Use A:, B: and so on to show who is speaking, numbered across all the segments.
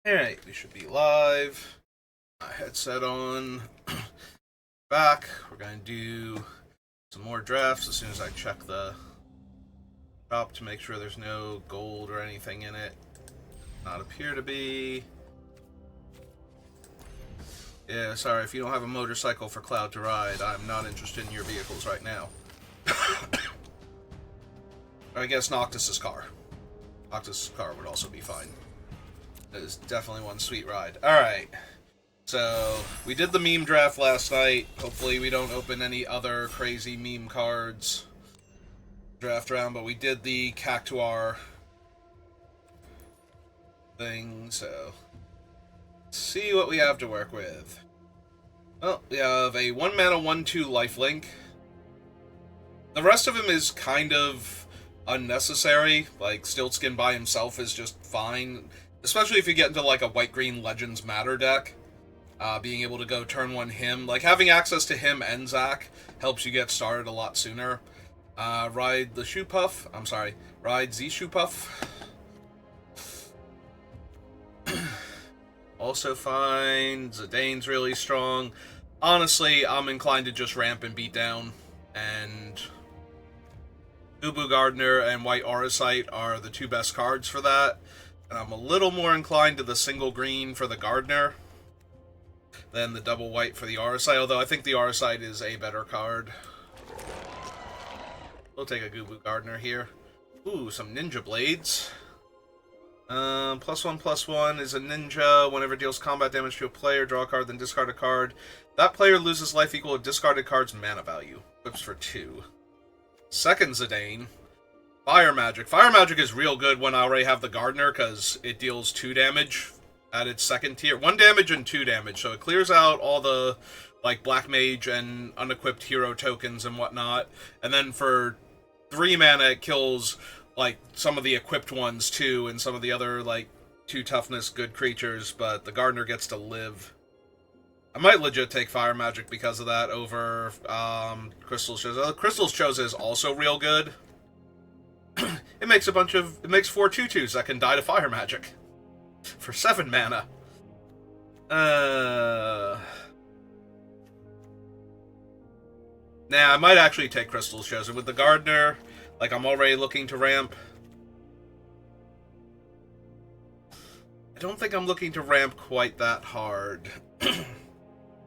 A: Alright, we should be live. Headset on. Back. We're going to do some more drafts as soon as I check the shop to make sure there's no gold or anything in it. Not appear to be. Yeah, sorry, if you don't have a motorcycle for Cloud to ride, I'm not interested in your vehicles right now. I guess Noctis's car. Noctis's car would also be fine. It is definitely one sweet ride. Alright. So, we did the meme draft last night. Hopefully we don't open any other crazy meme cards draft round, but we did the Cactuar thing, so let's see what we have to work with. Well, we have a 1 mana 1/2 lifelink. The rest of him is kind of unnecessary. Like, Stiltskin by himself is just fine. Especially if you get into, like, a white-green Legends Matter deck. Being able to go turn one him. Like, having access to him and Zac helps you get started a lot sooner. Ride the Shoe Puff. I'm sorry. Ride Z Shoe Puff. Also fine. Zidane's really strong. Honestly, I'm inclined to just ramp and beat down. And Ubu Gardener and White Auracite are the two best cards for that. And I'm a little more inclined to the single green for the Gardener than the double white for the Auracite, although I think the Auracite is a better card. We'll take a Gubu Gardener here. Ooh, some Ninja Blades. +1/+1 is a ninja. Whenever it deals combat damage to a player, draw a card, then discard a card. That player loses life equal to discarded card's mana value. Equips for 2. Second Zidane. Fire Magic. Fire Magic is real good when I already have the Gardener, because it deals 2 damage at its second tier. 1 damage and 2 damage, so it clears out all the, like, Black Mage and unequipped hero tokens and whatnot. And then for 3 mana, it kills, like, some of the equipped ones, too, and some of the other, like, 2 toughness good creatures, but the Gardener gets to live. I might legit take Fire Magic because of that over Crystal's Choza. Crystal's Choza is also real good. It makes 4 2/2s that can die to Fire Magic. For 7 mana. Nah, I might actually take Crystal's Chosen. With the Gardener, like, I'm already looking to ramp. I don't think I'm looking to ramp quite that hard.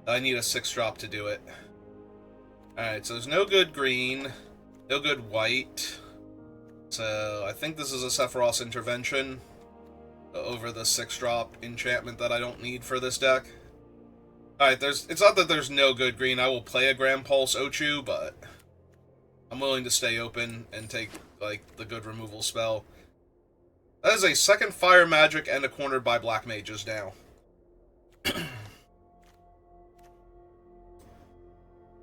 A: I need a 6-drop to do it. Alright, so there's no good green, no good white. So, I think this is a Sephiroth's Intervention over the 6-drop enchantment that I don't need for this deck. Alright, it's not that there's no good green. I will play a Grand Pulse Ochu, but I'm willing to stay open and take, like, the good removal spell. That is a second Fire Magic and a Cornered by Black Mages now.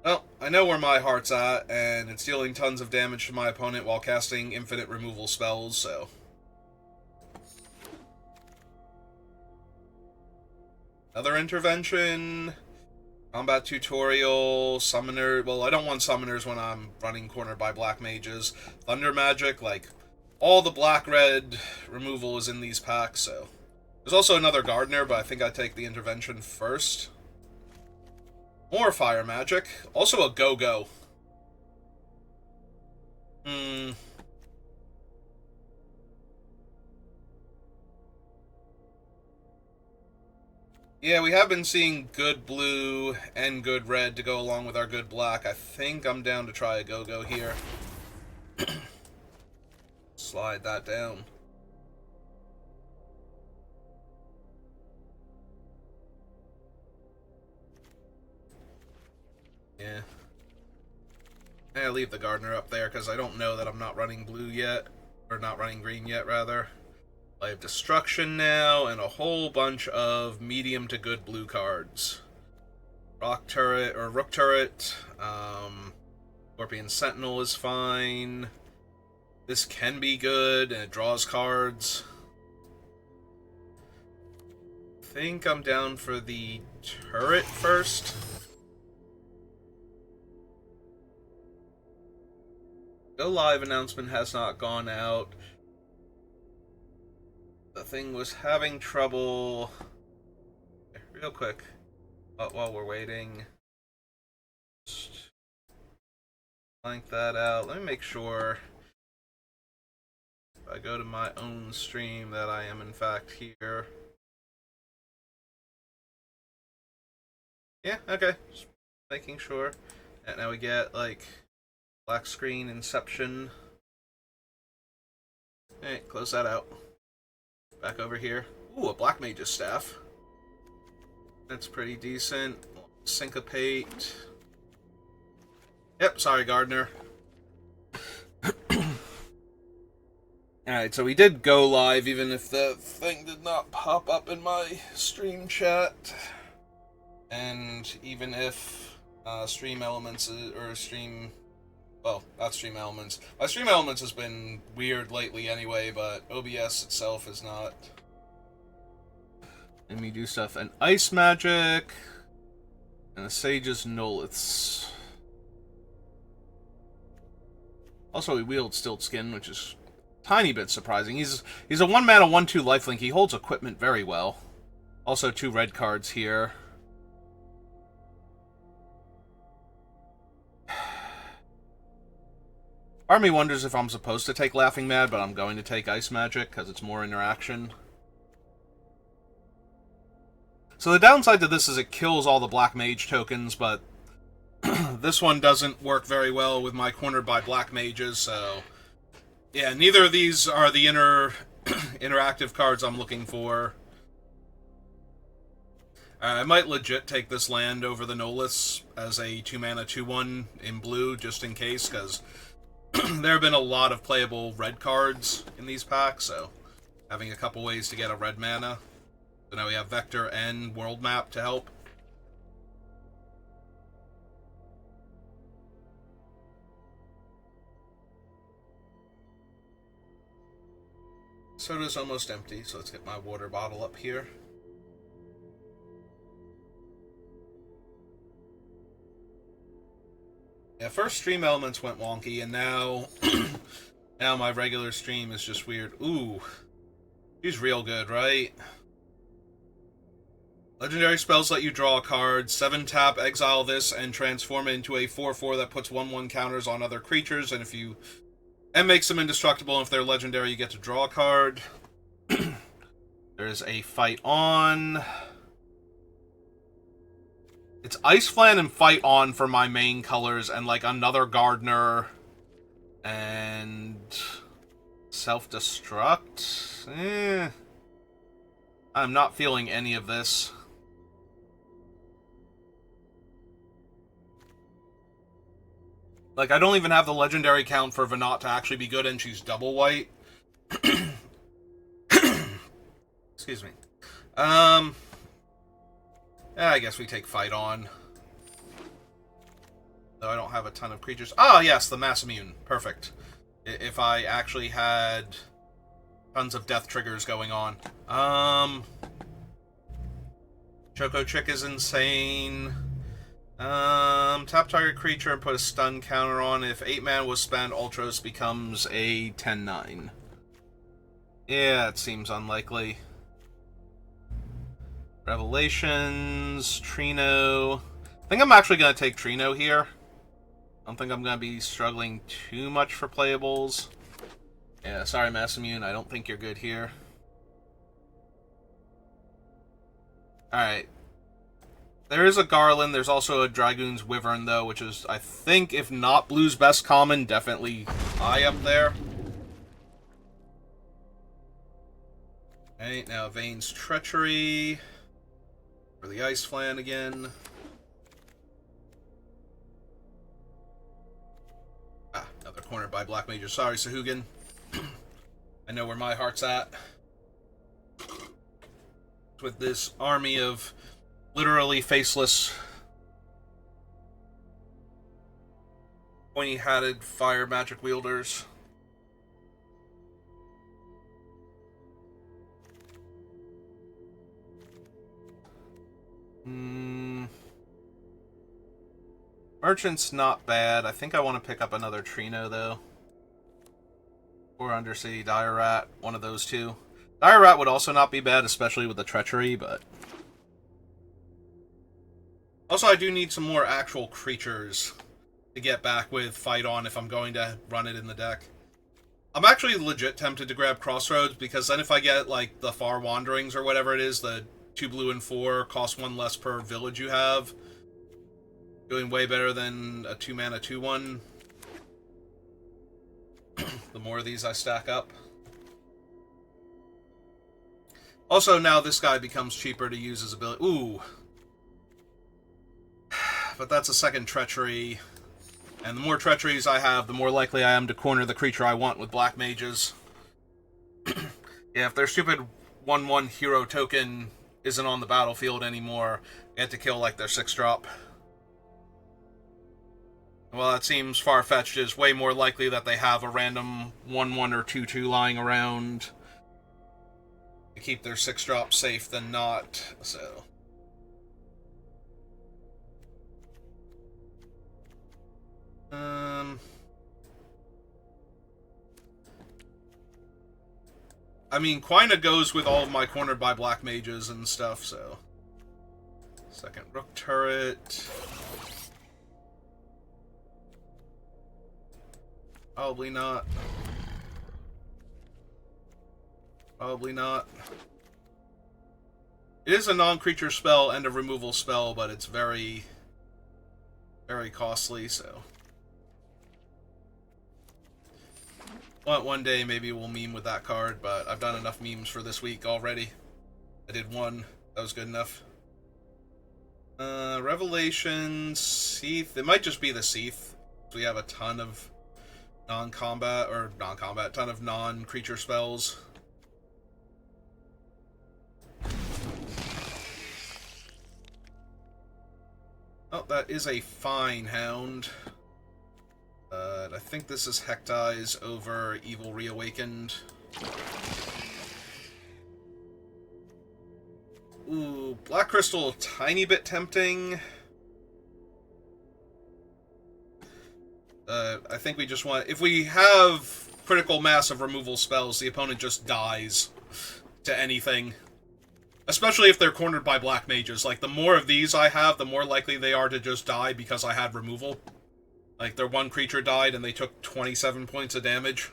A: Well, I know where my heart's at, and it's dealing tons of damage to my opponent while casting infinite removal spells, so another intervention, combat tutorial, summoner. Well, I don't want summoners when I'm running Cornered by Black Mages. Thunder Magic, like, all the black-red removal is in these packs, so. There's also another Gardener, but I think I take the intervention first. More Fire Magic. Also a Go-Go. Yeah, we have been seeing good blue and good red to go along with our good black. I think I'm down to try a Go-Go here. Slide that down. Yeah. I'll leave the Gardener up there because I don't know that I'm not running blue yet. Or not running green yet, rather. I have Destruction now, and a whole bunch of medium to good blue cards. Rock Turret, or Rook Turret. Scorpion Sentinel is fine. This can be good, and it draws cards. I think I'm down for the turret first. Go live announcement has not gone out. thing was having trouble. Real quick, while we're waiting, just blank that out. Let me make sure if I go to my own stream that I am in fact here. Yeah, okay. Just making sure. And now we get, like, black screen inception. Alright, close that out. Back over here. Ooh, a black mage's staff. That's pretty decent. Syncopate. Yep, sorry, Gardner. Alright, so we did go live, even if the thing did not pop up in my stream chat. And even if Stream Elements, well, not Stream Elements. My Stream Elements has been weird lately anyway, but OBS itself is not. Let me do stuff. And Ice Magic. And a Sage's Noliths. Also, he wields Stilt Skin, which is a tiny bit surprising. He's a 1-mana 1/2 lifelink. He holds equipment very well. Also, 2 red cards here. Part of me wonders if I'm supposed to take Laughing Mad, but I'm going to take Ice Magic because it's more interaction. So the downside to this is it kills all the Black Mage tokens, but this one doesn't work very well with my Cornered by Black Mages, so yeah, neither of these are the interactive cards I'm looking for. I might legit take this land over the Noliths as a 2-mana 2/1 in blue, just in case, because there have been a lot of playable red cards in these packs, so having a couple ways to get a red mana. So now we have Vector and World Map to help. Soda's almost empty, so let's get my water bottle up here. Yeah, first Stream Elements went wonky, and now now my regular stream is just weird. Ooh, she's real good, right? Legendary spells let you draw a card, 7-tap, exile this, and transform it into a 4/4 that puts 1/1 counters on other creatures, and makes them indestructible, and if they're legendary, you get to draw a card. There's a Fight On. It's Ice Flan and Fight On for my main colors, and like another Gardener, and Self-Destruct? I'm not feeling any of this. Like, I don't even have the legendary count for Venat to actually be good, and she's double white. Excuse me. Yeah, I guess we take Fight On. Though I don't have a ton of creatures. Ah, yes, the Mass Immune. Perfect. If I actually had tons of death triggers going on. Choco Chick is insane. Tap target creature and put a stun counter on. If 8 mana was spent, Ultros becomes a 10/9. Yeah, it seems unlikely. Revelations, Trino. I think I'm actually going to take Trino here. I don't think I'm going to be struggling too much for playables. Yeah, sorry, Massimune, I don't think you're good here. Alright. There is a Garland, there's also a Dragoon's Wyvern, though, which is, I think, if not Blue's best common, definitely high up there. Alright, now Vane's Treachery. For the Ice Flan again. Ah, another Cornered by Black Mages. Sorry, Sahugan. I know where my heart's at. With this army of literally faceless, pointy-hatted fire magic wielders. Merchant's not bad. I think I want to pick up another Trino, though. Or Undercity Dire Rat. One of those two. Dire Rat would also not be bad, especially with the Treachery, but... Also, I do need some more actual creatures to get back with Fight On if I'm going to run it in the deck. I'm actually legit tempted to grab Crossroads, because then if I get, like, the Far Wanderings or whatever it is, the 2 blue and 4, cost 1 less per village you have, doing way better than a 2-mana 2-1. The more of these I stack up. Also, now this guy becomes cheaper to use his ability. Ooh. But that's a second Treachery. And the more Treacheries I have, the more likely I am to corner the creature I want with Black Mages. Yeah, if their stupid 1/1 hero token isn't on the battlefield anymore, I have to kill, like, their 6-drop. Well, that seems far-fetched. It's way more likely that they have a random 1/1 or 2/2 lying around to keep their 6-drop safe than not, so... I mean, Quina goes with all of my cornered by Black Mages and stuff, so... Second Rook turret... Probably not. Probably not. It is a non-creature spell and a removal spell, but it's very, very costly, so... Well, one day maybe we'll meme with that card, but I've done enough memes for this week already. I did one. That was good enough. Revelations, Seath. It might just be the Seath. We have a ton of non-combat, or non-combat, ton of non-creature spells. Oh, that is a fine Hound. I think this is Hecteyes over Evil Reawakened. Ooh, Black Crystal, tiny bit tempting. I think we just want... If we have critical mass of removal spells, the opponent just dies to anything. Especially if they're cornered by Black Mages. Like, the more of these I have, the more likely they are to just die because I had removal. Like, their one creature died and they took 27 points of damage.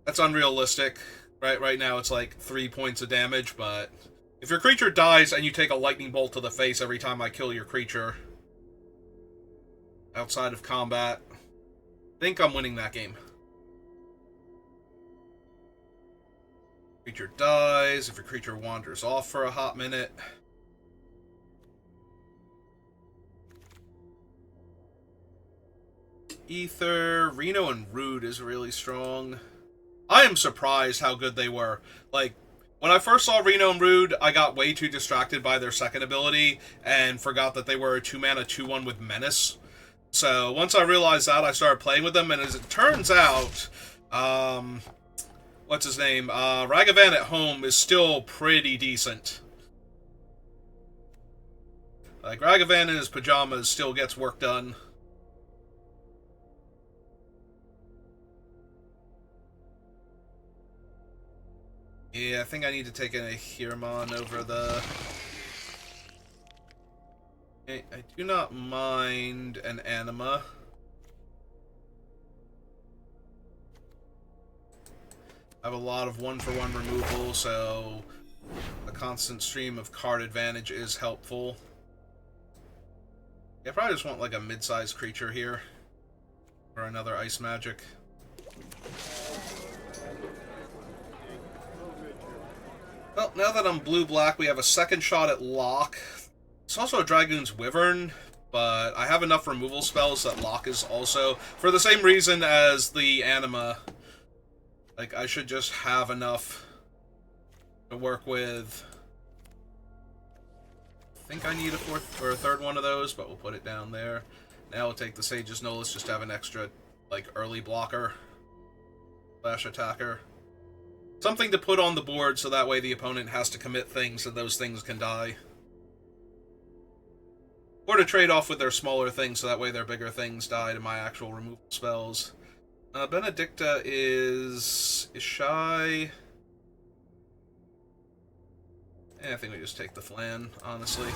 A: That's unrealistic. Right now it's like 3 points of damage, but... If your creature dies and you take a lightning bolt to the face every time I kill your creature... outside of combat, I think I'm winning that game. Creature dies, if your creature wanders off for a hot minute... Ether, Reno, and Rude is really strong. I am surprised how good they were. Like, when I first saw Reno and Rude, I got way too distracted by their second ability and forgot that they were a 2-mana 2-1 with Menace. So, once I realized that, I started playing with them, and as it turns out, what's his name? Ragavan at home is still pretty decent. Like, Ragavan in his pajamas still gets work done. Yeah, I think I need to take a Hirmon over the... I do not mind an Anima. I have a lot of 1-for-1 removal, so a constant stream of card advantage is helpful. Yeah, I probably just want like a mid-sized creature here. Or another Ice Magic. Well, now that I'm blue-black, we have a second shot at Lock. It's also a Dragoon's Wyvern, but I have enough removal spells that Lock is also... For the same reason as the Anima. Like, I should just have enough to work with. I think I need a fourth or a third one of those, but we'll put it down there. Now we'll take the Sage's Nolus just to have an extra, like, early blocker. Slash attacker. Something to put on the board so that way the opponent has to commit things and those things can die. Or to trade off with their smaller things so that way their bigger things die to my actual removal spells. Benedicta is is shy. I think we just take the flan, honestly.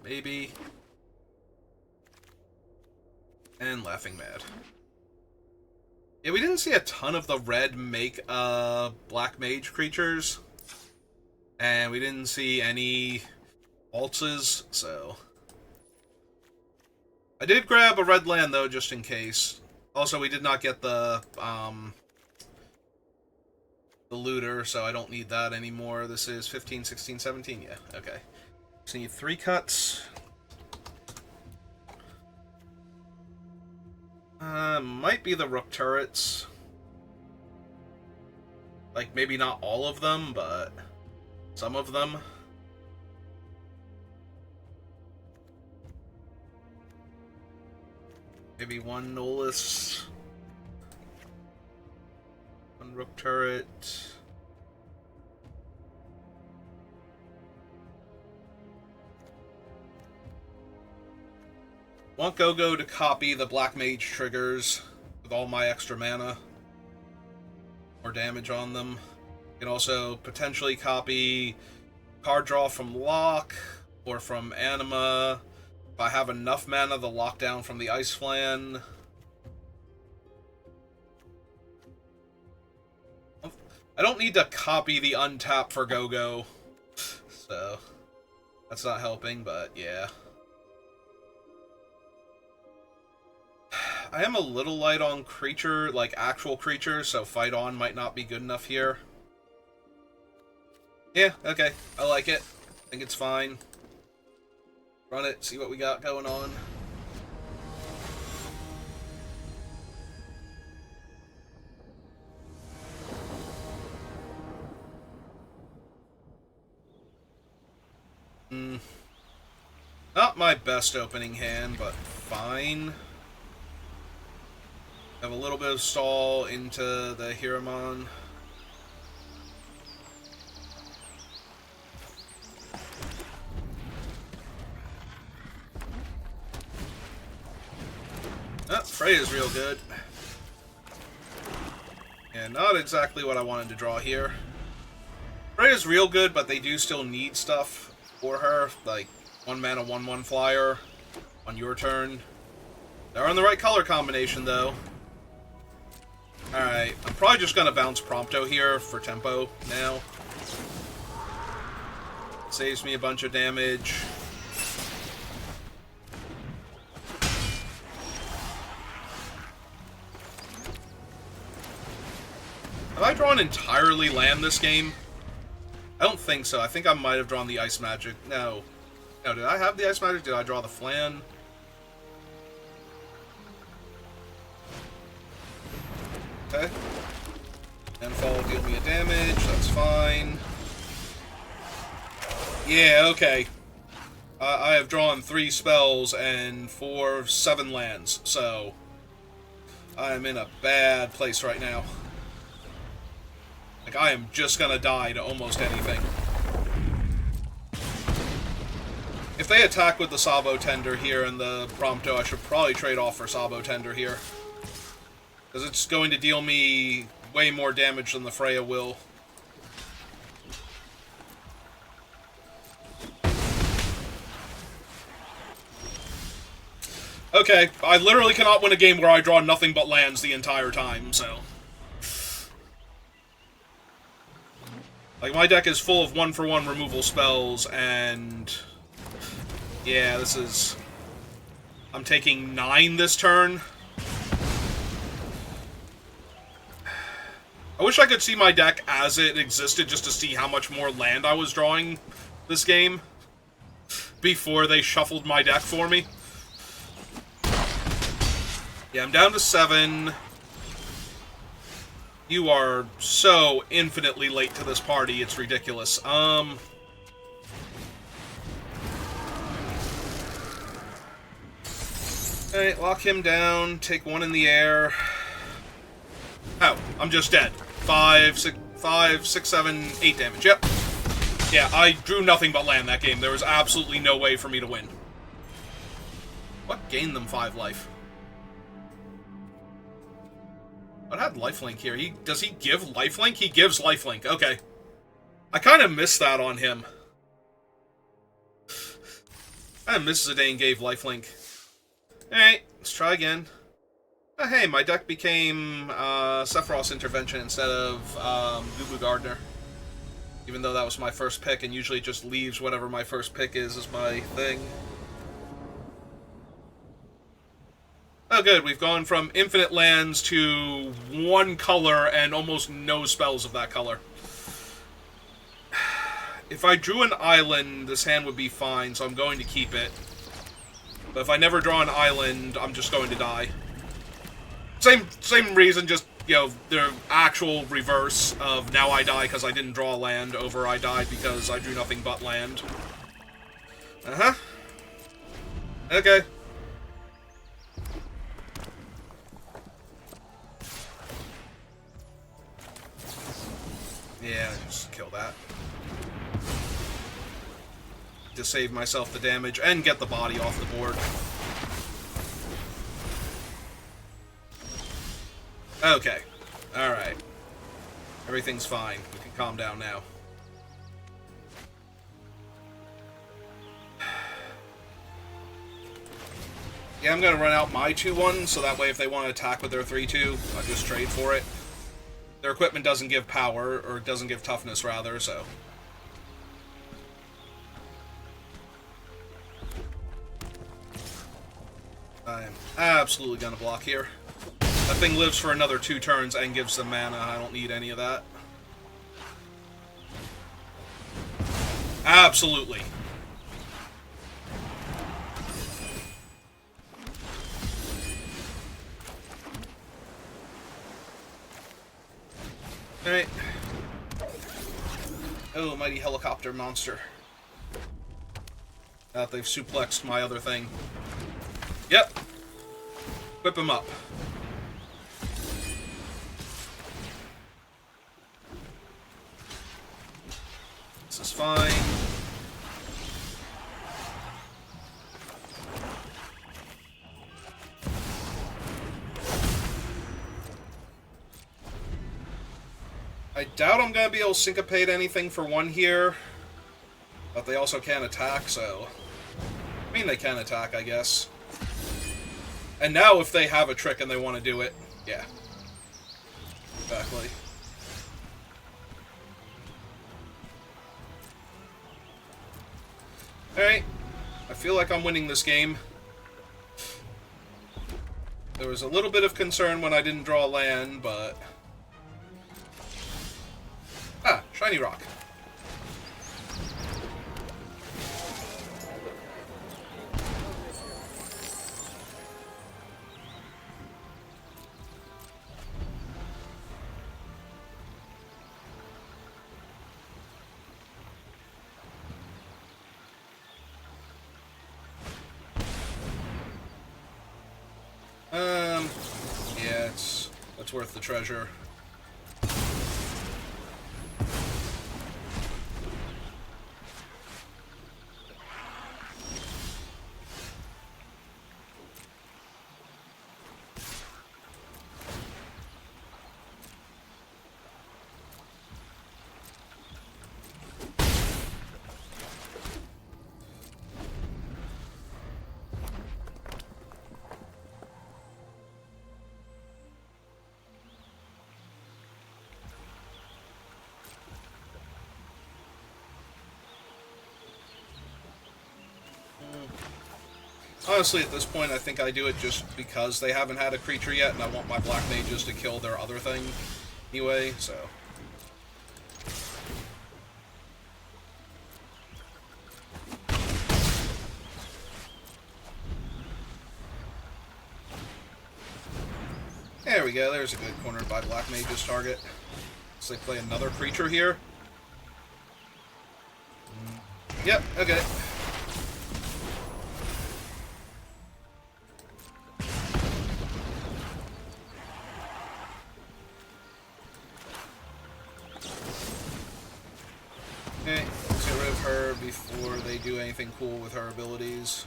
A: Maybe. And Laughing Mad. Yeah, we didn't see a ton of the red make black mage creatures. And we didn't see any waltzes, so... I did grab a red land, though, just in case. Also, we did not get the looter, so I don't need that anymore. This is 15, 16, 17, yeah, okay. Just need 3 cuts. Might be the rook turrets. Like, maybe not all of them, but some of them. Maybe 1 Nolus. 1 rook turret. Want Go-Go to copy the Black Mage triggers with all my extra mana. More damage on them. You can also potentially copy card draw from Lock or from Anima. If I have enough mana, the lockdown from the Ice Flan. I don't need to copy the untap for Go-Go. So, that's not helping, but yeah. I am a little light on creature, like actual creatures, so Fight On might not be good enough here. Yeah, okay. I like it. I think it's fine. Run it, see what we got going on. Not my best opening hand, but fine. Have a little bit of stall into the Hiramon. Freya's real good. Yeah, not exactly what I wanted to draw here. Freya's real good, but they do still need stuff for her, like 1 mana, 1/1 flyer on your turn. They're on the right color combination, though. Alright, I'm probably just gonna bounce Prompto here for tempo now. Saves me a bunch of damage. Have I drawn entirely land this game? I don't think so. I think I might have drawn the Ice Magic. No. No, did I have the Ice Magic? Did I draw the Flan? Okay. Endfall will deal me a damage. That's fine. Yeah, okay. I have drawn 3 spells and 7 lands, so I am in a bad place right now. Like, I am just gonna die to almost anything. If they attack with the Sabo Tender here and the Prompto, I should probably trade off for Sabo Tender here. Because it's going to deal me way more damage than the Freya will. Okay, I literally cannot win a game where I draw nothing but lands the entire time, so... Like, my deck is full of 1-for-1 removal spells, and... yeah, this is... I'm taking 9 this turn. I wish I could see my deck as it existed just to see how much more land I was drawing this game before they shuffled my deck for me. Yeah, I'm down to 7. You are so infinitely late to this party, it's ridiculous. Alright, lock him down, take 1 in the air. Oh, I'm just dead. 5, 6, 7, 8 damage, yep. Yeah, I drew nothing but land that game. There was absolutely no way for me to win. What gained them 5 life? It had lifelink here. Does he give lifelink? He gives lifelink. Okay. I kind of missed that on him. I missed Zidane gave lifelink. Alright, let's try again. Oh, hey, my deck became Sephiroth's Intervention instead of Boo Gardner. Even though that was my first pick, and usually it just leaves whatever my first pick is as my thing. Oh good, we've gone from infinite lands to one color and almost no spells of that color. If I drew an island, this hand would be fine, so I'm going to keep it. But if I never draw an island, I'm just going to die. Same reason, just, you know, the actual reverse of now I die because I didn't draw land over I died because I drew nothing but land. Uh-huh. Okay. Yeah, just kill that. To save myself the damage and get the body off the board. Okay. Alright. Everything's fine. We can calm down now. Yeah, I'm gonna run out my 2-1, so that way if they want to attack with their 3-2, I'll just trade for it. Their equipment doesn't give power, or doesn't give toughness, rather, so... I am absolutely gonna block here. That thing lives for another 2 turns and gives them mana. I don't need any of that. Absolutely. Alright. Oh, mighty helicopter monster. They've suplexed my other thing. Yep. Whip him up. This is fine. I doubt I'm going to be able to syncopate anything for 1 here. But they also can attack, so... I mean, they can attack, I guess. And now if they have a trick and they want to do it, yeah. Exactly. Alright. I feel like I'm winning this game. There was a little bit of concern when I didn't draw land, but... Ah, shiny rock. Yeah, that's worth the treasure. Honestly, at this point, I think I do it just because they haven't had a creature yet, and I want my black mages to kill their other thing anyway, so... There we go, there's a good cornered by black mage's target. So they play another creature here. Yep, okay. Okay, let's get rid of her before they do anything cool with her abilities.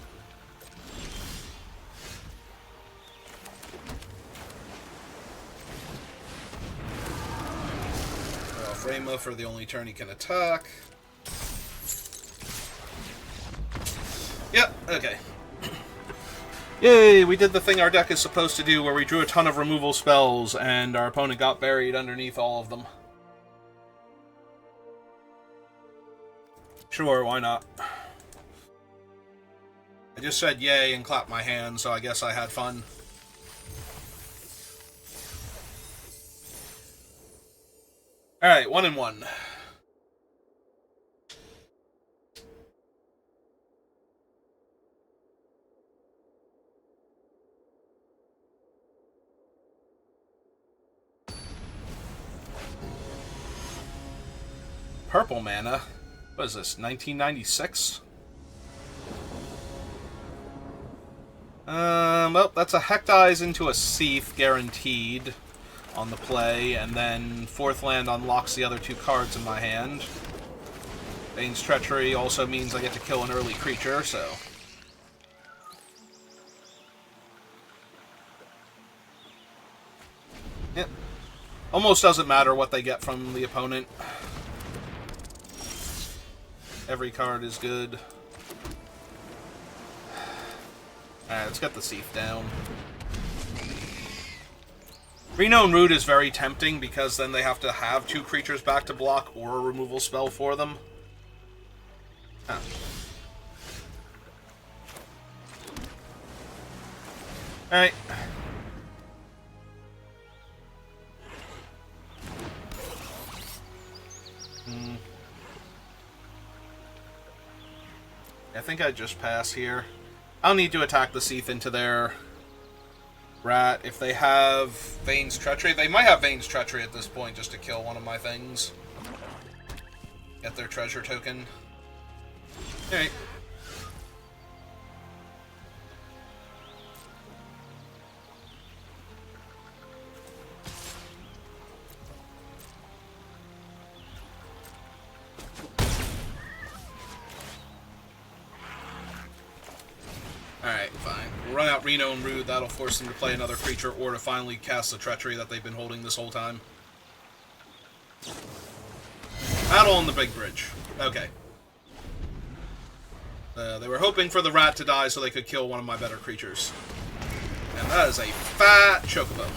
A: Frama for the only turn he can attack. Yep, okay. Yay, we did the thing our deck is supposed to do where we drew a ton of removal spells and our opponent got buried underneath all of them. Sure, why not? I just said yay and clapped my hands, so I guess I had fun. Alright, 1-1. Purple mana? What is this, 1996? Well, that's a Hectize into a Seath, guaranteed, on the play, and then 4th land unlocks the other 2 cards in my hand. Bane's Treachery also means I get to kill an early creature, so... Yep. Almost doesn't matter what they get from the opponent. Every card is good. Alright, let's get the Seath down. Renown Root is very tempting because then they have to have 2 creatures back to block or a removal spell for them. Huh. Alright. I think I'd just pass here. I'll need to attack the Seath into their rat. If they have Vane's Treachery, they might have Vane's Treachery at this point just to kill one of my things. Get their treasure token. Alright. Alright, fine. We'll run out Reno and Rude. That'll force them to play another creature or to finally cast the Treachery that they've been holding this whole time. Battle on the Big Bridge. Okay. They were hoping for the rat to die so they could kill one of my better creatures. And that is a fat Chocobo.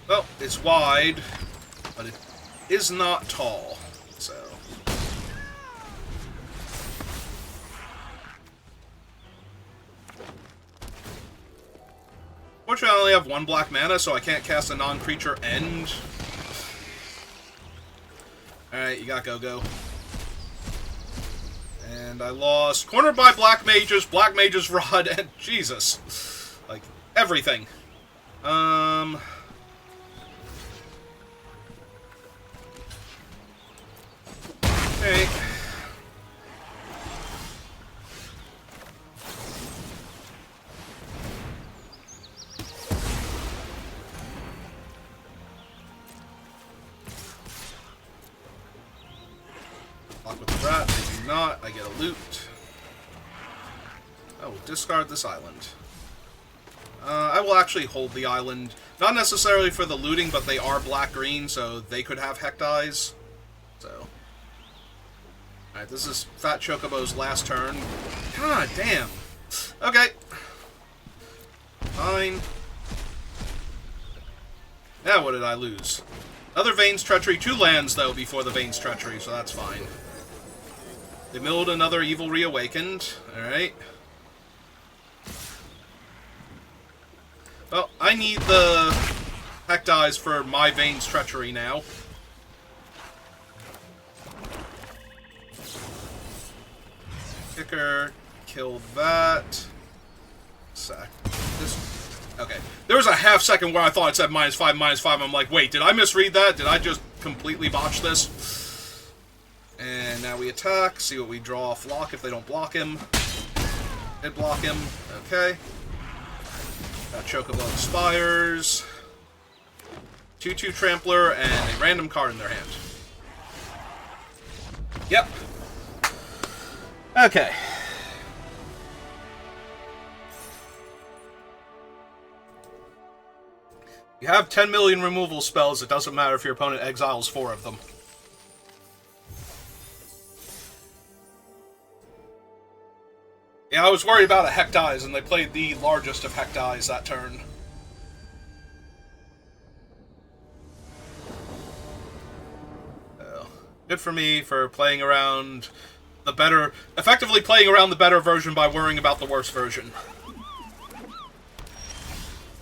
A: Well, it's wide, but it is not tall, so... Fortunately, I only have 1 black mana, so I can't cast a non-creature end. Alright, you got Go-Go. And I lost. Cornered by Black Mage's Rod, and Jesus. Like, everything. Okay. Lock with the rat. They do not. I get a loot. Oh, discard this island. I will actually hold the island. Not necessarily for the looting, but they are black-green, so they could have Hectize. So... Alright, this is Fat Chocobo's last turn. God damn. Okay. Fine. Now what did I lose? Other Vane's Treachery. 2 lands, though, before the Vane's Treachery, so that's fine. They milled another Evil Reawakened. Alright. Well, I need the Hectize for my Vane's Treachery now. Kicker, kill that. Sack this. Okay. There was a half second where I thought it said -5/-5. I'm like, wait, did I misread that? Did I just completely botch this? And now we attack. See what we draw off lock if they don't block him. Did block him. Okay. Got Chocobo expires. 2/2 Trampler and a random card in their hand. Yep. Okay. You have 10 million removal spells, it doesn't matter if your opponent exiles 4 of them. Yeah, I was worried about a Heck Dies, and they played the largest of Heck Dies that turn. So, good for me for playing around the better... effectively playing around the better version by worrying about the worse version.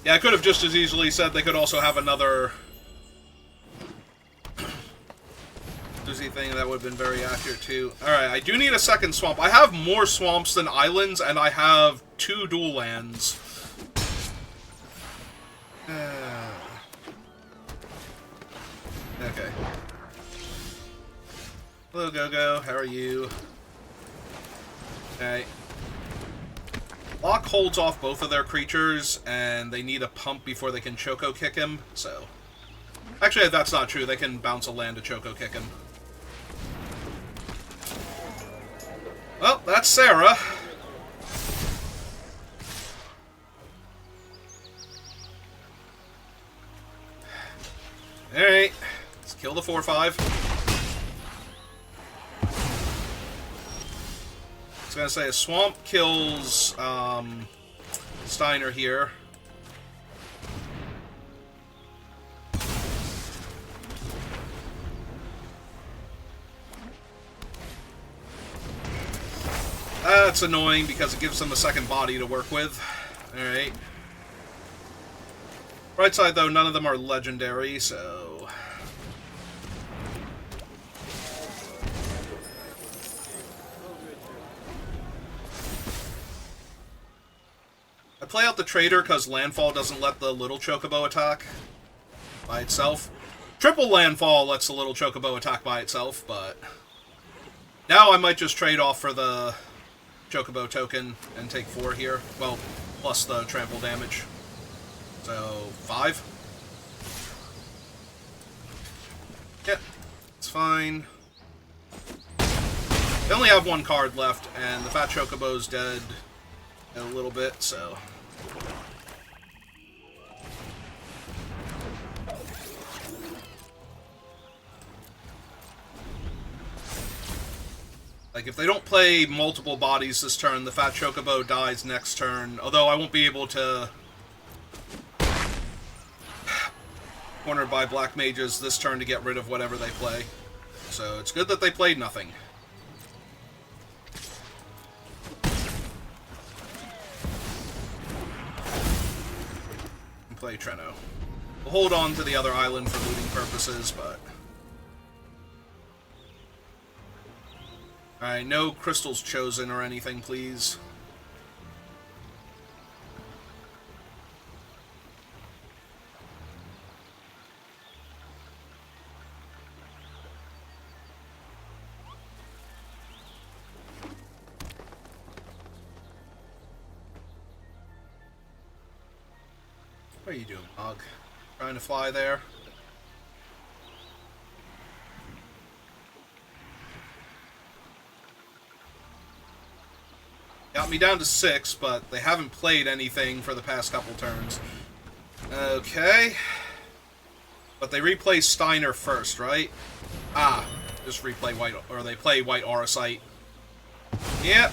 A: Yeah, I could have just as easily said they could also have another doozy thing. That would have been very accurate, too. Alright, I do need a second swamp. I have more swamps than islands, and I have 2 dual lands. Okay. Hello, Go-Go. How are you? Okay. Lock holds off both of their creatures, and they need a pump before they can Choco kick him, so... Actually, that's not true. They can bounce a land to Choco kick him. Well, that's Sarah. Alright. Let's kill the 4/5. I was gonna say, a swamp kills Steiner here. That's annoying because it gives them a second body to work with. Alright. Right side, though, none of them are legendary, so... I play out the Trader because Landfall doesn't let the little Chocobo attack by itself. Triple Landfall lets the little Chocobo attack by itself, but... Now I might just trade off for the Chocobo token and take 4 here. Well, plus the trample damage. So, 5. Yeah, it's fine. They only have 1 card left, and the Fat Chocobo's dead in a little bit, so... Like, if they don't play multiple bodies this turn, the Fat Chocobo dies next turn, although I won't be able to... cornered by Black Mages this turn to get rid of whatever they play. So, it's good that they played nothing. And play Treno. We'll hold on to the other island for looting purposes, but... Alright, no crystals chosen or anything, please. What are you doing, Mog? Trying to fly there? Got me down to 6, but they haven't played anything for the past couple turns. Okay. But they replay Steiner first, right? Ah, just replay White, or they play White Auracite. Yep.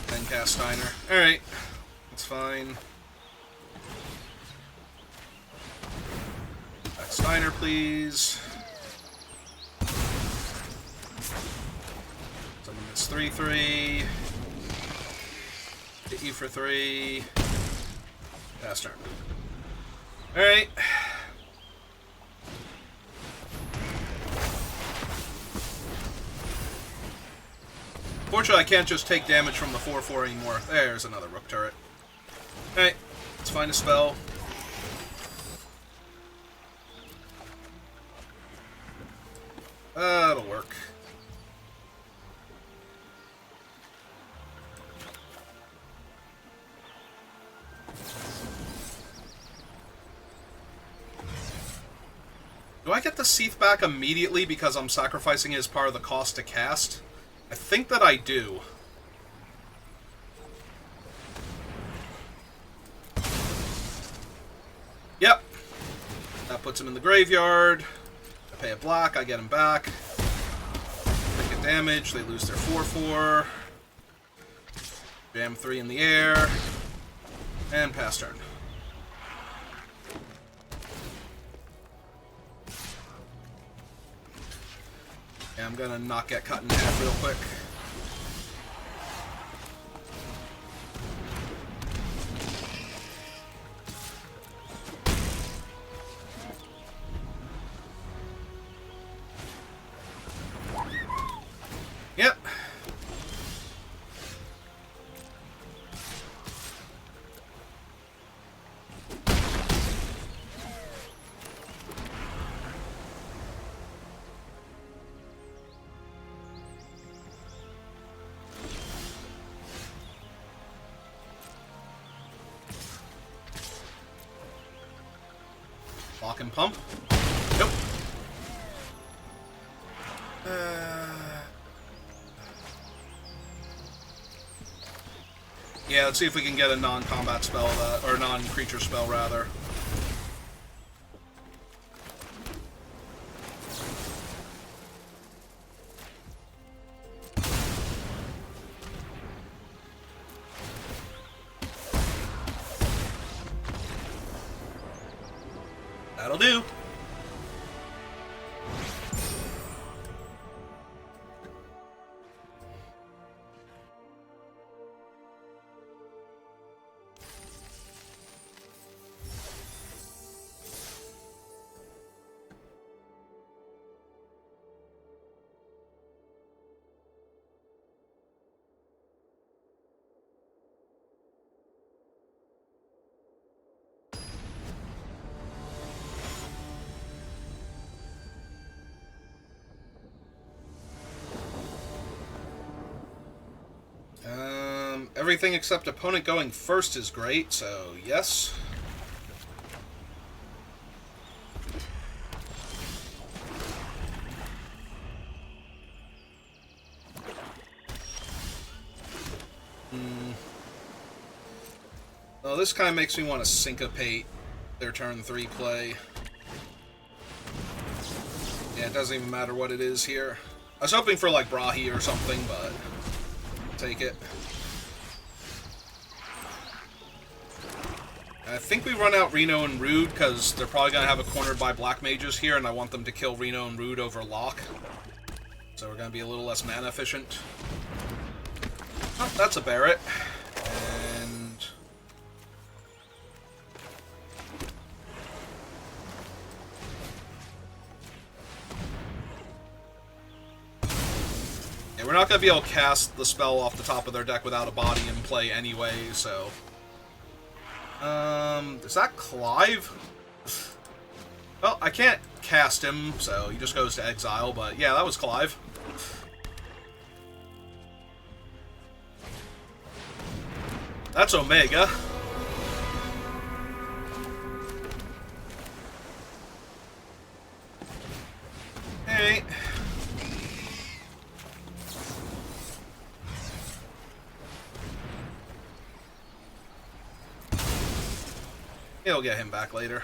A: Then cast Steiner. Alright. That's fine. Back Steiner, please. It's 3/3. Hit you for 3. Pass turn. Alright. Fortunately, I can't just take damage from the 4/4 anymore. There's another Rook turret. Alright. Let's find a spell. That'll work. Do I get the Seath back immediately because I'm sacrificing it as part of the cost to cast? I think that I do. puts him in the graveyard. I pay a black, I get him back. Make a damage, they lose their 4/4. Jam 3 in the air. And pass turn. Yeah, I'm gonna not get cut in half real quick. Yep. Lock and pump. Nope. Yeah, let's see if we can get a non-combat spell, or non-creature spell, rather. That'll do. Everything except opponent going first is great, so yes. Well, this kind of makes me want to syncopate their turn 3 play. Yeah, it doesn't even matter what it is here. I was hoping for, like, Brahi or something, but I'll take it. I think we run out Reno and Rude, because they're probably going to have it cornered by Black Mages here, and I want them to kill Reno and Rude over Lock. So we're going to be a little less mana efficient. Oh, that's a Barret. And... yeah, we're not going to be able to cast the spell off the top of their deck without a body in play anyway, so... is that Clive? Well, I can't cast him, so he just goes to exile, but yeah, that was Clive. That's Omega. Hey. He'll get him back later.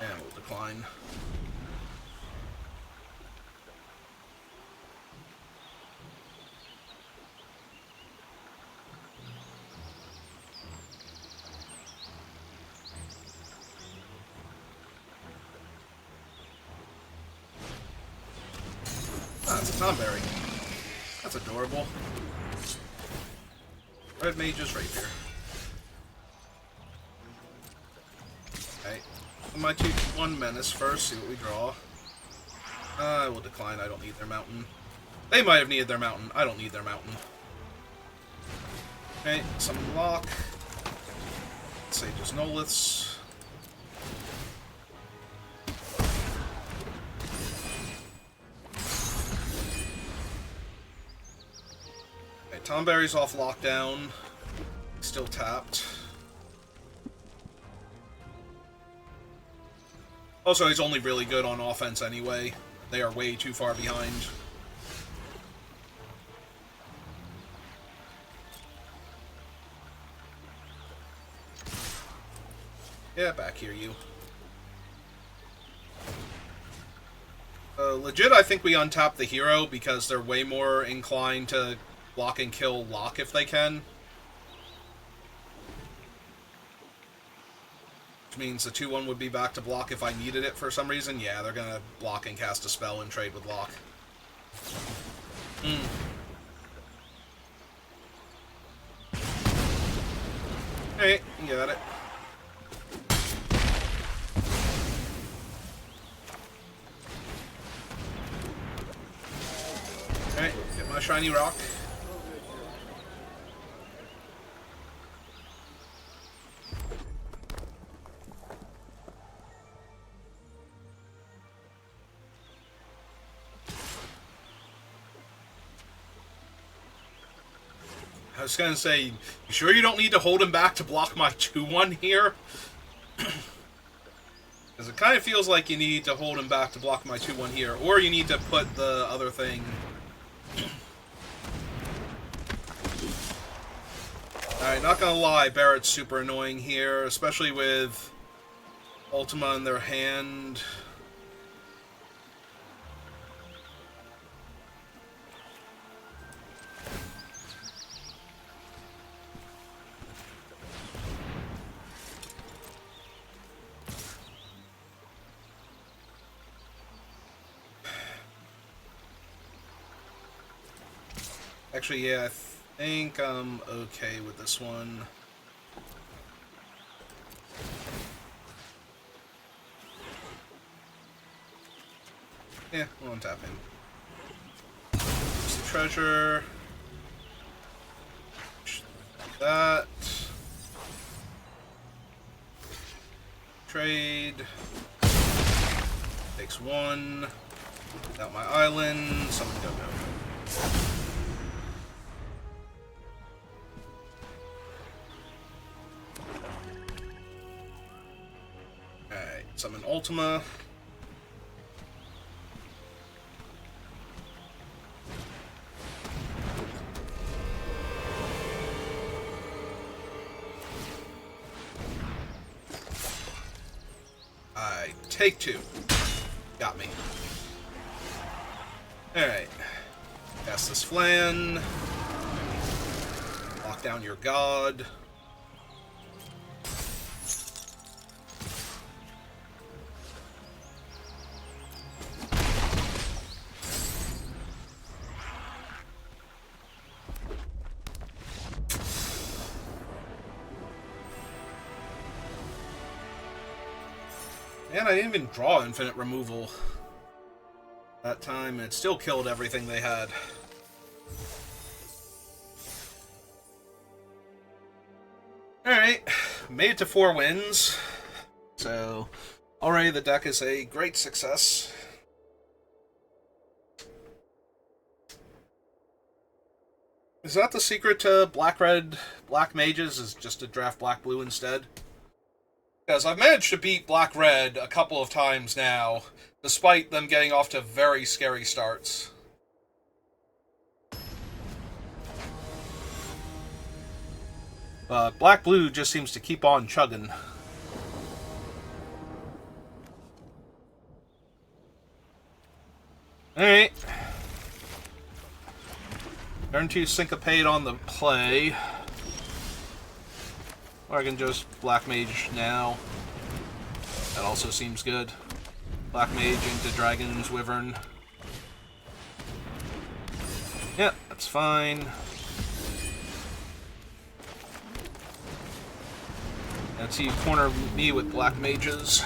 A: And we'll decline. That's a Tomberry. That's adorable. Red Mage's Rapier. Okay. My 2/1 Menace first, see what we draw. I will decline, I don't need their mountain. They might have needed their mountain, I don't need their mountain. Okay, summon Lock. Sage's Noliths. Tomberry's off lockdown. Still tapped. Also, he's only really good on offense anyway. They are way too far behind. Yeah, back here, you. Legit, I think we untap the hero because they're way more inclined to block and kill Locke if they can. Which means the 2-1 would be back to block if I needed it for some reason. Yeah, they're gonna block and cast a spell and trade with Locke. Hey, you got it. Alright, get my shiny rock. I was gonna say, you sure you don't need to hold him back to block my 2-1 here? Because it kind of feels like you need to hold him back to block my 2-1 here, or you need to put the other thing. Alright, not gonna lie, Barrett's super annoying here, especially with Ultima in their hand. Actually, yeah, I think I'm okay with this one. Yeah, we'll untap him. Use the treasure. That. Trade. Takes 1. Out my island. Summon go-go. Alright, summon Ultima. I take 2. Got me. Alright. Cast this Flan. Lock down your god. Man, I didn't even draw infinite removal that time, and it still killed everything they had. Alright, made it to 4 wins. So, already the deck is a great success. Is that the secret to black-red black mages, is just to draft black-blue instead? Because I've managed to beat black-red a couple of times now, despite them getting off to very scary starts. But black-blue just seems to keep on chugging. Alright. Turn 2 Syncopate on the play. Or I can just Black Mage now. That also seems good. Black Mage into Dragon's Wyvern. Yeah, that's fine. Let's see you corner me with Black Mages.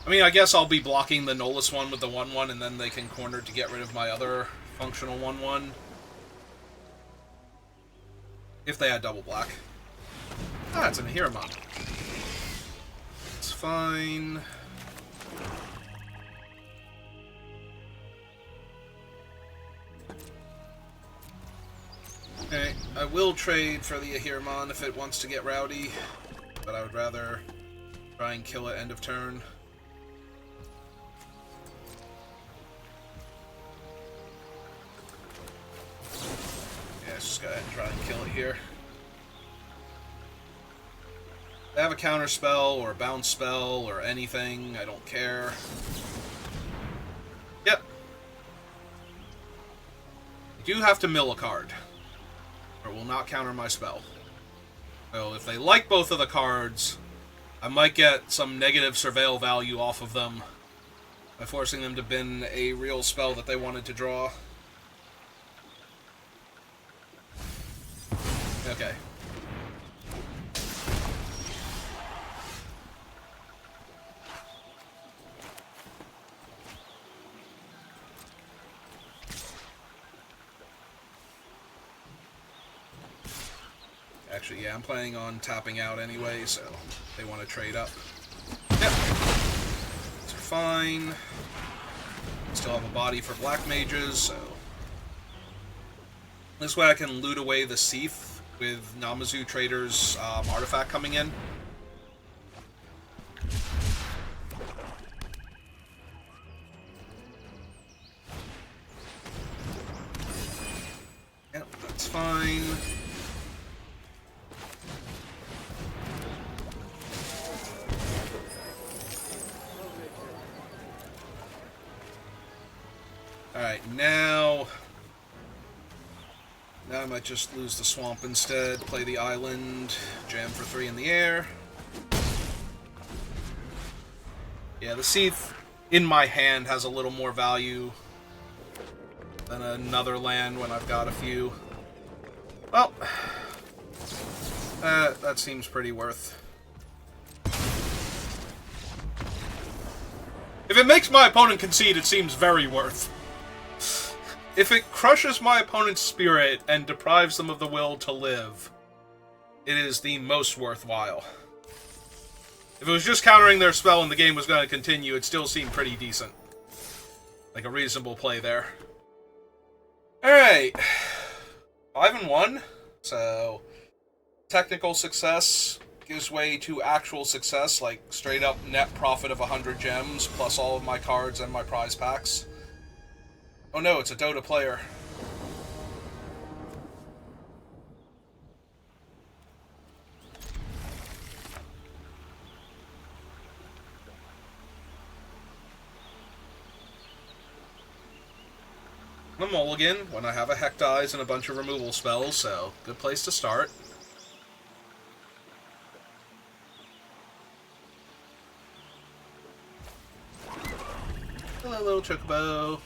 A: I mean, I guess I'll be blocking the Nolus one with the 1-1, and then they can corner to get rid of my other functional 1-1. If they had double black. Ah, it's an Ahiramon. It's fine. Okay, I will trade for the Ahiramon if it wants to get rowdy, but I would rather try and kill it end of turn. Yeah, let's just go ahead and try and kill it here. They have a counter spell or a bounce spell or anything. I don't care. Yep. You do have to mill a card, or it will not counter my spell. So if they like both of the cards, I might get some negative surveil value off of them by forcing them to bin a real spell that they wanted to draw. Okay. Actually, yeah, I'm planning on tapping out anyway, so they want to trade up. Yep. These are fine. Still have a body for black mages, so... This way I can loot away the Seath with Namazu Trader's artifact coming in. Yep, that's fine. Alright, now I might just lose the swamp instead, play the island, jam for 3 in the air. Yeah, the Seath in my hand has a little more value than another land when I've got a few. Well, that seems pretty worth. If it makes my opponent concede, it seems very worth. If it crushes my opponent's spirit and deprives them of the will to live, it is the most worthwhile. If it was just countering their spell and the game was going to continue, it still seemed pretty decent. Like a reasonable play there. Alright. 5-1. So, technical success gives way to actual success, like straight up net profit of 100 gems, plus all of my cards and my prize packs. Oh no, it's a Dota player. I'm a mulligan when I have a Heck Dies and a bunch of removal spells, so good place to start. Hello, little chocobo.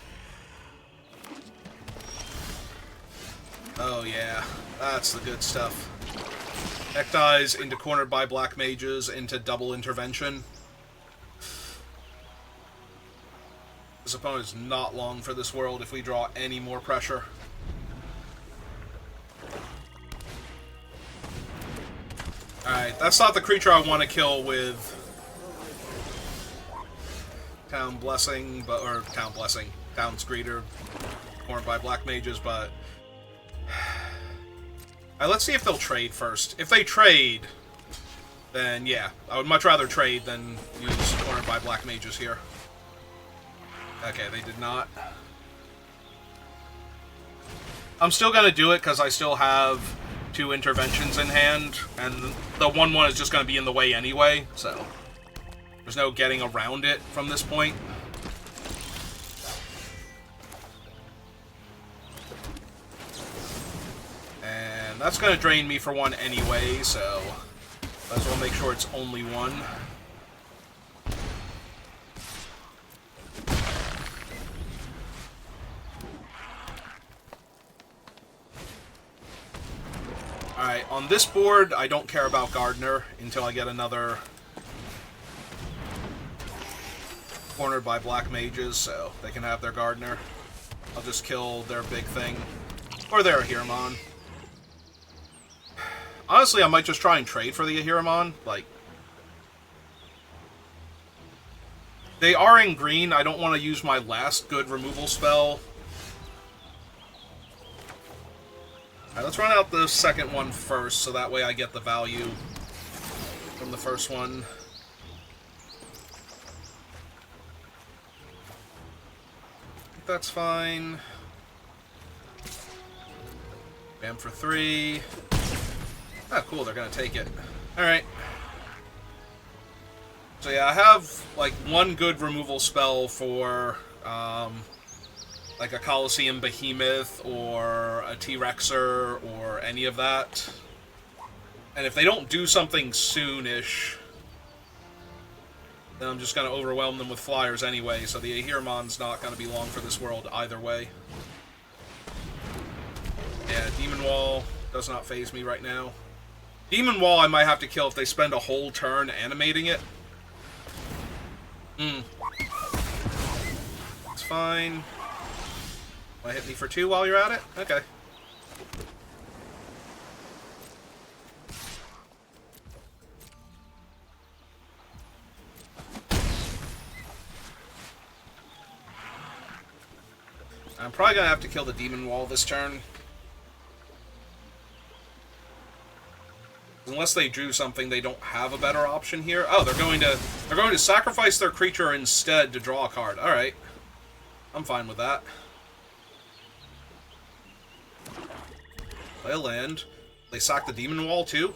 A: Oh yeah, that's the good stuff. Heck Dies into Cornered by Black Mages into double intervention. This opponent's not long for this world if we draw any more pressure. Alright, that's not the creature I want to kill with Town Blessing, or Town's Greeter, Cornered by Black Mages, but... Alright, let's see if they'll trade first. If they trade, then yeah, I would much rather trade than use Cornered by Black Mages here. Okay, they did not. I'm still gonna do it because I still have 2 interventions in hand, and the 1/1 is just gonna be in the way anyway, so there's no getting around it from this point. And that's gonna drain me for 1 anyway, so might as well make sure it's only 1. Alright, on this board, I don't care about Gardener until I get another Cornered by Black Mages, so they can have their Gardener. I'll just kill their big thing. Or their Ahiramon. Honestly, I might just try and trade for the Ahiramon. Like, they are in green. I don't want to use my last good removal spell. Alright, let's run out the second one first, so that way I get the value from the first one. That's fine. Bam for 3. Ah, cool, they're gonna take it. Alright. So yeah, I have like one good removal spell for like a Coliseum Behemoth or a T-Rexer or any of that. And if they don't do something soonish, then I'm just going to overwhelm them with flyers anyway, so the Ahriman's not going to be long for this world either way. Yeah, Demon Wall does not faze me right now. Demon Wall I might have to kill if they spend a whole turn animating it. It's fine. Want to hit me for 2 while you're at it? Okay. I'm probably going to have to kill the Demon Wall this turn. Unless they drew something, they don't have a better option here. Oh, they're going to sacrifice their creature instead to draw a card. All right, I'm fine with that. Play a land. They sack the Demon Wall too.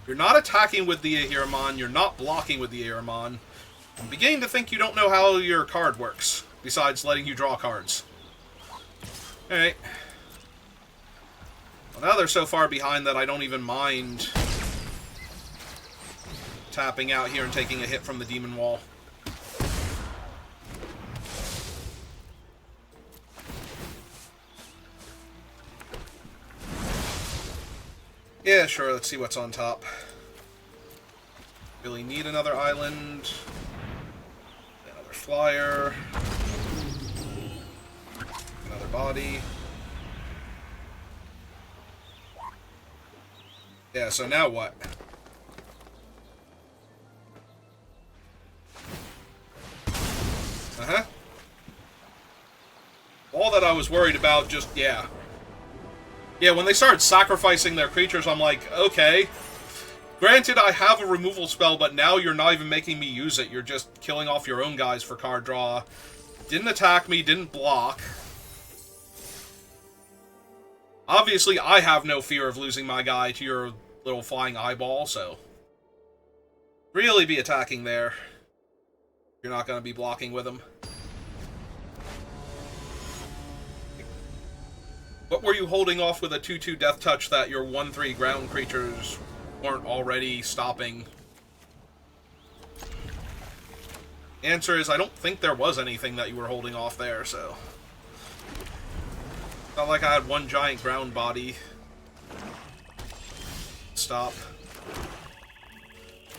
A: You're not attacking with the Ahriman. You're not blocking with the Ahriman. I'm beginning to think you don't know how your card works, besides letting you draw cards. All right. Well, now they're so far behind that I don't even mind tapping out here and taking a hit from the Demon Wall. Yeah, sure, let's see what's on top. Really need another island. Another flyer. Another body. Yeah, so now what? Uh-huh. All that I was worried about just, yeah. Yeah, when they started sacrificing their creatures, I'm like, okay. Granted, I have a removal spell, but now you're not even making me use it. You're just killing off your own guys for card draw. Didn't attack me, didn't block. Obviously, I have no fear of losing my guy to your little flying eyeball, so really be attacking there. You're not going to be blocking with him. What were you holding off with a 2/2 Death Touch that your 1/3 ground creatures weren't already stopping? Answer is, I don't think there was anything that you were holding off there, so not like I had one giant ground body. Stop.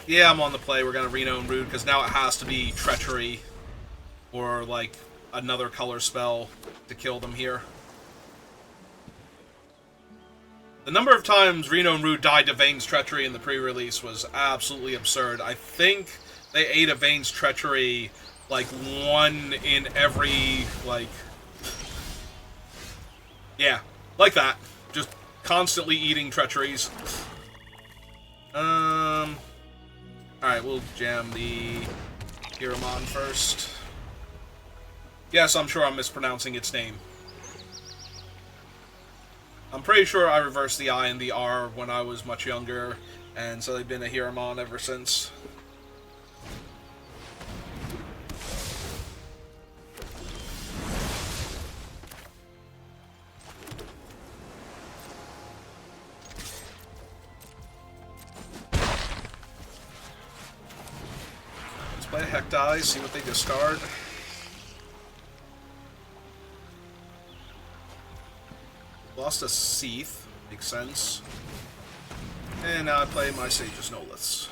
A: Yeah, I'm on the play. We're going to Reno and Rude, because now it has to be Treachery or, like, another color spell to kill them here. The number of times Reno and Rude died to Vane's Treachery in the pre-release was absolutely absurd. I think they ate a Vane's Treachery, like, 1 in every, like... Yeah, like that. Just constantly eating Treacheries. Alright, we'll jam the Ahriman first. Yes, I'm sure I'm mispronouncing its name. I'm pretty sure I reversed the I and the R when I was much younger, and so they've been a Ahriman ever since. Play a Heck Die, see what they discard. Lost a Seath, makes sense. And now I play my Sage's Noliths.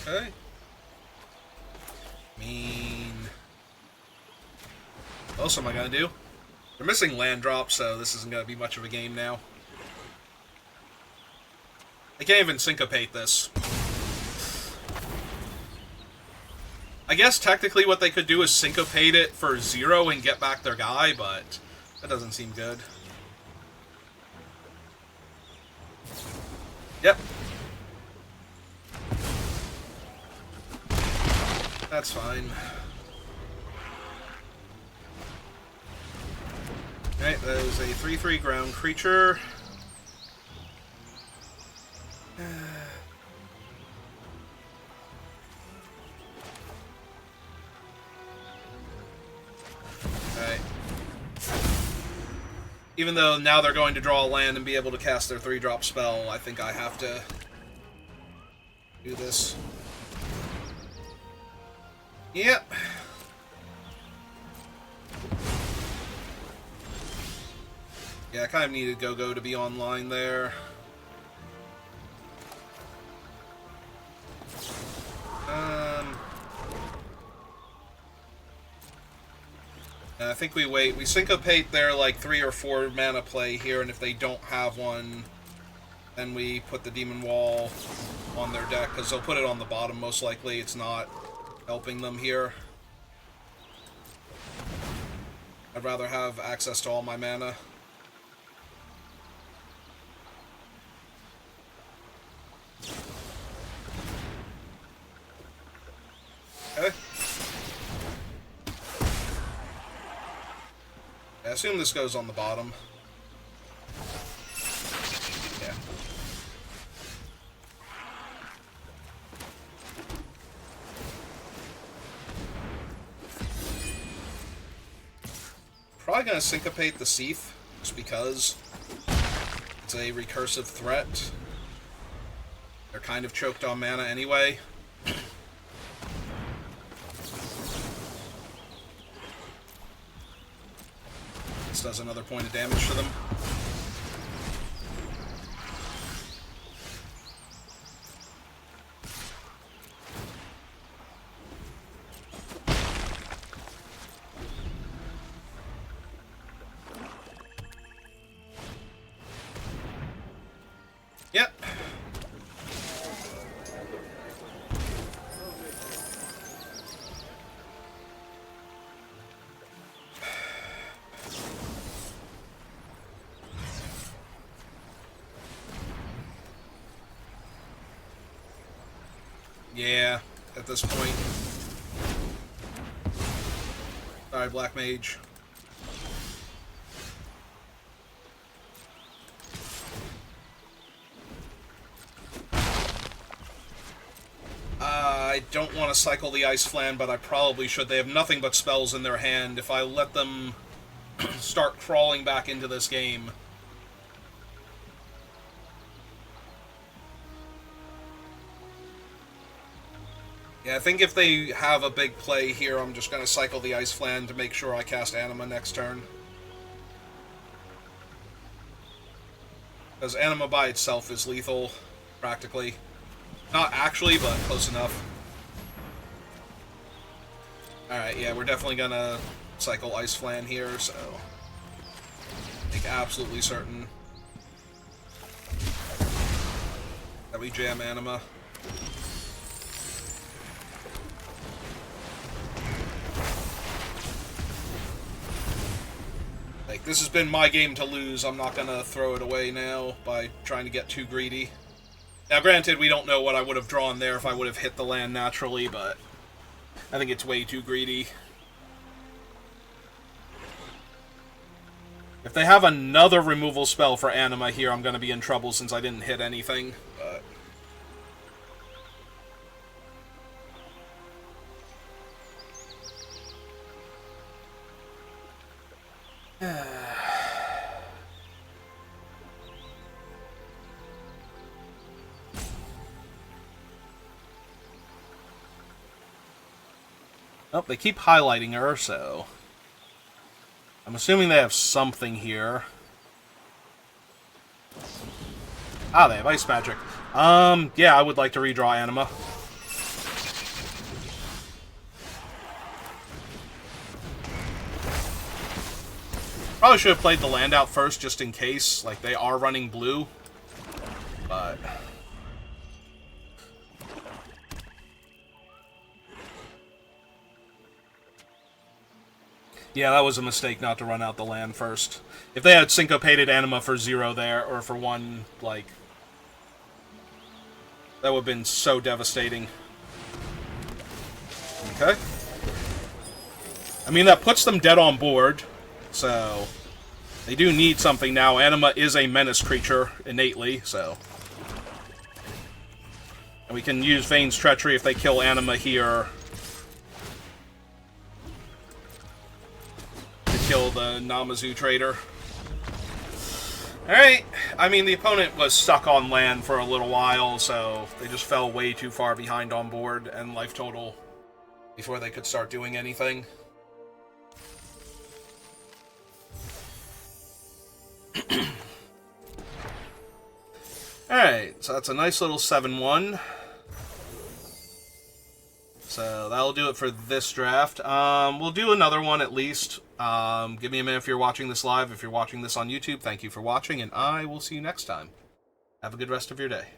A: Okay. What else am I gonna do? They're missing land drops, so this isn't going to be much of a game now. I can't even syncopate this. I guess technically what they could do is syncopate it for 0 and get back their guy, but that doesn't seem good. Yep. That's fine. Alright, that is a 3/3 ground creature. Alright. Even though now they're going to draw a land and be able to cast their 3-drop spell, I think I have to do this. Yep. Yeah, I kind of needed Go-Go to be online there. I think we wait. We syncopate their, like, 3 or 4 mana play here, and if they don't have one, then we put the Demon Wall on their deck, because they'll put it on the bottom, most likely. It's not helping them here. I'd rather have access to all my mana. Okay. I assume this goes on the bottom. Yeah. Probably gonna syncopate the Seath, just because it's a recursive threat. They're kind of choked on mana anyway. This does another point of damage to them. Yep. Yeah, at this point. Sorry, Black Mage. I don't want to cycle the Ice Flan, but I probably should. They have nothing but spells in their hand. If I let them start crawling back into this game... Yeah, I think if they have a big play here, I'm just going to cycle the Ice Flan to make sure I cast Anima next turn. Because Anima by itself is lethal, practically. Not actually, but close enough. Alright, yeah, we're definitely going to cycle Ice Flan here, so... make absolutely certain that we jam Anima. Like, this has been my game to lose. I'm not gonna throw it away now by trying to get too greedy. Now, granted, we don't know what I would have drawn there if I would have hit the land naturally, but I think it's way too greedy. If they have another removal spell for Anima here, I'm gonna be in trouble since I didn't hit anything, but... Oh, they keep highlighting her, so... I'm assuming they have something here. Ah, they have Ice Magic. Yeah, I would like to redraw Anima. Probably should have played the land out first, just in case. Like, they are running blue. But... yeah, that was a mistake not to run out the land first. If they had syncopated Anima for 0 there, or for 1, like... that would have been so devastating. Okay. I mean, that puts them dead on board, so... They do need something now. Anima is a menace creature, innately, so... And we can use Vane's Treachery if they kill Anima here. To kill the Namazu trader. Alright, I mean, the opponent was stuck on land for a little while, so they just fell way too far behind on board and life total before they could start doing anything. Alright, so that's a nice little 7-1. So that'll do it for this draft. We'll do another one at least. Give me a minute if you're watching this live. If you're watching this on YouTube, thank you for watching, and I will see you next time. Have a good rest of your day.